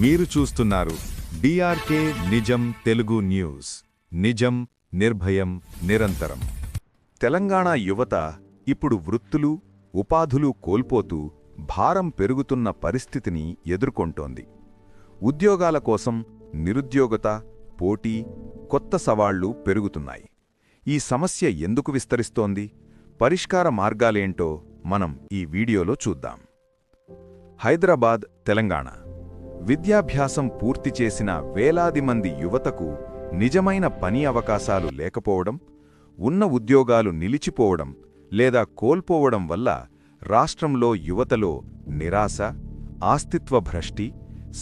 మీరు చూస్తున్నారు డిఆర్కే నిజం తెలుగు న్యూస్. నిజం, నిర్భయం, నిరంతరం. తెలంగాణ యువత ఇప్పుడు వృత్తులు, ఉపాధులు కోల్పోతూ భారం పెరుగుతున్న పరిస్థితిని ఎదుర్కొంటోంది. ఉద్యోగాల కోసం నిరుద్యోగత, పోటీ, కొత్త సవాళ్లు పెరుగుతున్నాయి. ఈ సమస్య ఎందుకు విస్తరిస్తోంది? పరిష్కార మార్గాలేంటో మనం ఈ వీడియోలో చూద్దాం. హైదరాబాద్, తెలంగాణ. విద్యాభ్యాసం పూర్తి చేసిన వేలాది మంది యువతకు నిజమైన పని అవకాశాలు లేకపోవడం, ఉన్న ఉద్యోగాలు నిలిచిపోవడం లేదా కోల్పోవడం వల్ల రాష్ట్రంలో యువతలో నిరాశ, ఆస్తిత్వ భ్రష్టి,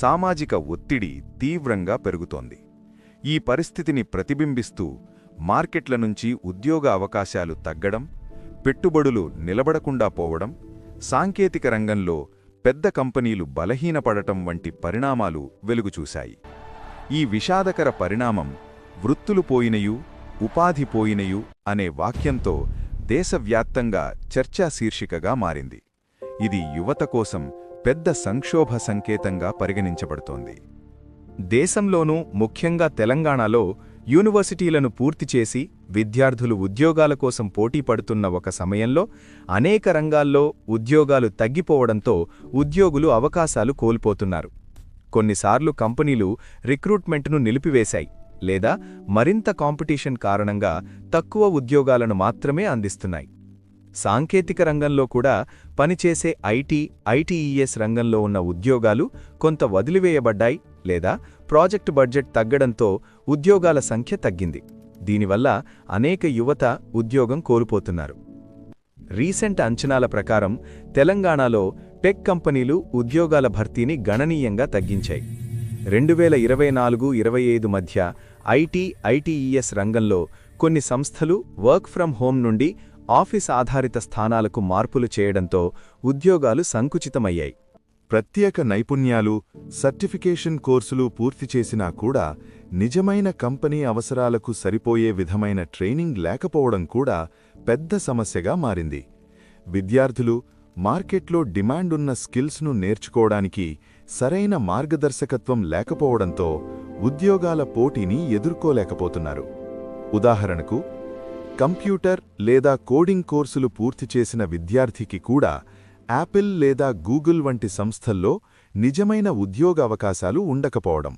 సామాజిక ఒత్తిడి తీవ్రంగా పెరుగుతోంది. ఈ పరిస్థితిని ప్రతిబింబిస్తూ మార్కెట్ల నుంచి ఉద్యోగ అవకాశాలు తగ్గడం, పెట్టుబడులు నిలబడకుండా పోవడం, సాంకేతిక రంగంలో పెద్ద కంపెనీలు బలహీనపడటం వంటి పరిణామాలు వెలుగుచూశాయి. ఈ విషాదకర పరిణామం వృత్తులు పోయినయు, ఉపాధి పోయినయు అనే వాక్యంతో దేశవ్యాప్తంగా చర్చా శీర్షికగా మారింది. ఇది యువత కోసం పెద్ద సంక్షోభ సంకేతంగా పరిగణించబడుతోంది. దేశంలోనూ, ముఖ్యంగా తెలంగాణలో యూనివర్సిటీలను పూర్తి చేసి విద్యార్థులు ఉద్యోగాల కోసం పోటీ పడుతున్న ఒక సమయంలో అనేక రంగాల్లో ఉద్యోగాలు తగ్గిపోవడంతో ఉద్యోగులు అవకాశాలు కోల్పోతున్నారు. కొన్నిసార్లు కంపెనీలు రిక్రూట్మెంట్ను నిలిపివేశాయి లేదా మరింత కాంపిటీషన్ కారణంగా తక్కువ ఉద్యోగాలను మాత్రమే అందిస్తున్నాయి. సాంకేతిక రంగంలో కూడా పనిచేసే ఐటీఈఎస్ రంగంలో ఉన్న ఉద్యోగాలు కొంత వదిలివేయబడ్డాయి లేదా ప్రాజెక్టు బడ్జెట్ తగ్గడంతో ఉద్యోగాల సంఖ్య తగ్గింది. దీనివల్ల అనేక యువత ఉద్యోగం కోల్పోతున్నారు. రీసెంట్ అంచనాల ప్రకారం తెలంగాణలో టెక్ కంపెనీలు ఉద్యోగాల భర్తీని గణనీయంగా తగ్గించాయి. 2024-25 మధ్య ఐటీఈఎస్ రంగంలో కొన్ని సంస్థలు వర్క్ ఫ్రం హోం నుండి ఆఫీస్ ఆధారిత స్థానాలకు మార్పులు చేయడంతో ఉద్యోగాలు సంకుచితమయ్యాయి. ప్రత్యేక నైపుణ్యాలు, సర్టిఫికేషన్ కోర్సులు పూర్తి చేసినా కూడా నిజమైన కంపెనీ అవసరాలకు సరిపోయే విధమైన ట్రైనింగ్ లేకపోవడం కూడా పెద్ద సమస్యగా మారింది. విద్యార్థులు మార్కెట్లో డిమాండున్న స్కిల్స్ను నేర్చుకోవడానికి సరైన మార్గదర్శకత్వం లేకపోవడంతో ఉద్యోగాల పోటీని ఎదుర్కోలేకపోతున్నారు. ఉదాహరణకు, కంప్యూటర్ లేదా కోడింగ్ కోర్సులు పూర్తి చేసిన విద్యార్థికి కూడా యాపిల్ లేదా గూగుల్ వంటి సంస్థల్లో నిజమైన ఉద్యోగ అవకాశాలు ఉండకపోవడం,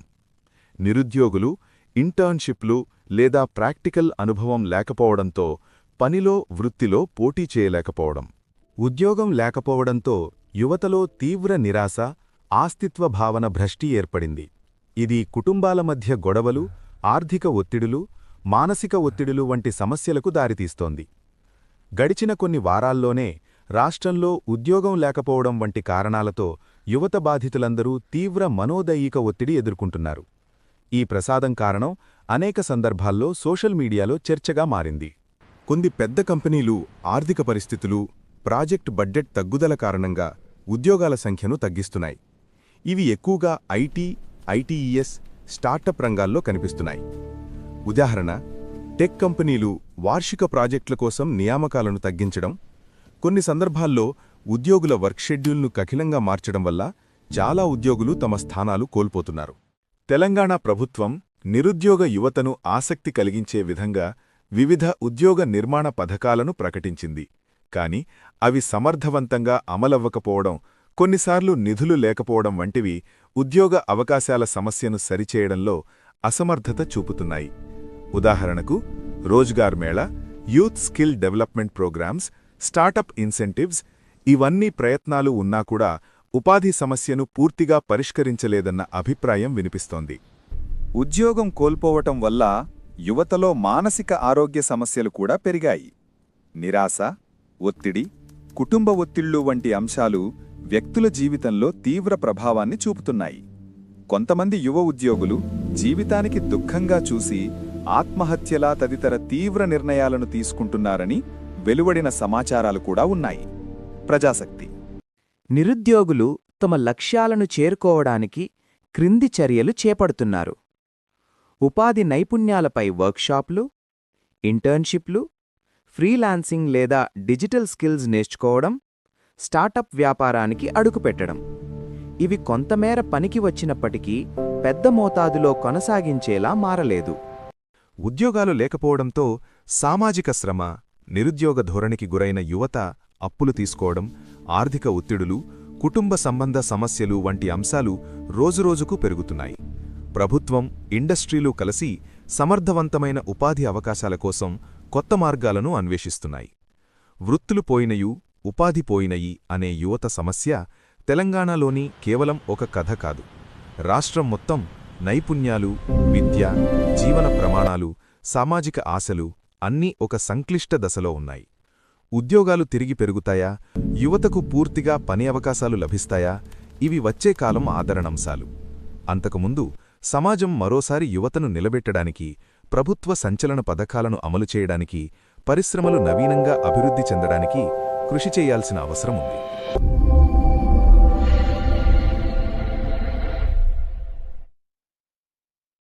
నిరుద్యోగులు ఇంటర్న్షిప్లు లేదా ప్రాక్టికల్ అనుభవం లేకపోవడంతో పనిలో, వృత్తిలో పోటీ చేయలేకపోవడం, ఉద్యోగం లేకపోవడంతో యువతలో తీవ్ర నిరాశ, ఆస్తిత్వ భావన భ్రష్టి ఏర్పడింది. ఇది కుటుంబాల మధ్య గొడవలు, ఆర్థిక ఒత్తిడులు, మానసిక ఒత్తిడులు వంటి సమస్యలకు దారితీస్తోంది. గడిచిన కొన్ని వారాల్లోనే రాష్ట్రంలో ఉద్యోగం లేకపోవడం వంటి కారణాలతో యువత బాధితులందరూ తీవ్ర మనోదైహిక ఒత్తిడి ఎదుర్కొంటున్నారు. ఈ ప్రసాదం కారణం అనేక సందర్భాల్లో సోషల్ మీడియాలో చర్చగా మారింది. కొన్ని పెద్ద కంపెనీలు ఆర్థిక పరిస్థితులు, ప్రాజెక్ట్ బడ్జెట్ తగ్గుదల కారణంగా ఉద్యోగాల సంఖ్యను తగ్గిస్తున్నాయి. ఇవి ఎక్కువగా ఐటీఈఎస్, స్టార్టప్ రంగాల్లో కనిపిస్తున్నాయి. ఉదాహరణ, టెక్ కంపెనీలు వార్షిక ప్రాజెక్టుల కోసం నియామకాలను తగ్గించడం, కొన్ని సందర్భాల్లో ఉద్యోగుల వర్క్ షెడ్యూల్ను కఠినంగా మార్చడం వల్ల చాలా ఉద్యోగులు తమ స్థానాలు కోల్పోతున్నారు. తెలంగాణ ప్రభుత్వం నిరుద్యోగ యువతను ఆసక్తి కలిగించే విధంగా వివిధ ఉద్యోగ నిర్మాణ పథకాలను ప్రకటించింది. కాని అవి సమర్థవంతంగా అమలవ్వకపోవడం, కొన్నిసార్లు నిధులు లేకపోవడం వంటివి ఉద్యోగ అవకాశాల సమస్యను సరిచేయడంలో అసమర్థత చూపుతున్నాయి. ఉదాహరణకు, Rozgar Mela, youth skill development programs, startup incentives ఇవన్నీ ప్రయత్నాలు ఉన్నా కూడా ఉపాధి సమస్యను పూర్తిగా పరిష్కరించలేదన్న అభిప్రాయం వినిపిస్తోంది. ఉద్యోగం కోల్పోవటం వల్ల యువతలో మానసిక ఆరోగ్య సమస్యలు కూడా పెరిగాయి. నిరాశ, ఒత్తిడి, కుటుంబ ఒత్తిళ్లు వంటి అంశాలు వ్యక్తుల జీవితంలో తీవ్ర ప్రభావాన్ని చూపుతున్నాయి. కొంతమంది యువ ఉద్యోగులు జీవితానికి దుఃఖంగా చూసి ఆత్మహత్యలా తదితర తీవ్ర నిర్ణయాలను తీసుకుంటున్నారని వెలువడిన సమాచారాలు కూడా ఉన్నాయి. ప్రజాశక్తి. నిరుద్యోగులు తమ లక్ష్యాలను చేరుకోవడానికి క్రింది చర్యలు చేపడుతున్నారు. ఉపాధి నైపుణ్యాలపై వర్క్షాప్లు, ఇంటర్న్షిప్లు, ఫ్రీలాన్సింగ్ లేదా డిజిటల్ స్కిల్స్ నేర్చుకోవడం, స్టార్టప్ వ్యాపారానికి అడుగుపెట్టడం. ఇవి కొంతమేర పనికి వచ్చినప్పటికీ పెద్ద మోతాదులో కొనసాగించేలా మారలేదు. ఉద్యోగాలు లేకపోవడంతో సామాజిక శ్రమ, నిరుద్యోగ ధోరణికి గురైన యువత అప్పులు తీసుకోవడం, ఆర్థిక ఒత్తిడులు, కుటుంబ సంబంధ సమస్యలు వంటి అంశాలు రోజురోజుకు పెరుగుతున్నాయి. ప్రభుత్వం, ఇండస్ట్రీలు కలిసి సమర్థవంతమైన ఉపాధి అవకాశాల కోసం కొత్త మార్గాలను అన్వేషిస్తున్నాయి. వృత్తులు పోయినయు, ఉపాధి పోయినయి అనే యువత సమస్య తెలంగాణలోని కేవలం ఒక కథ కాదు. రాష్ట్రం మొత్తం నైపుణ్యాలు, విద్య, జీవన ప్రమాణాలు, సామాజిక ఆశలు అన్నీ ఒక సంక్లిష్ట దశలో ఉన్నాయి. ఉద్యోగాలు తిరిగి పెరుగుతాయా? యువతకు పూర్తిగా పని అవకాశాలు లభిస్తాయా? ఇవి వచ్చే కాలం ఆదరణంశాలు. అంతకుముందు సమాజం మరోసారి యువతను నిలబెట్టడానికి, ప్రభుత్వ సంచలన పథకాలను అమలు చేయడానికి, పరిశ్రమలు నవీనంగా అభివృద్ధి చెందడానికి కృషి చేయాల్సిన అవసరం ఉంది.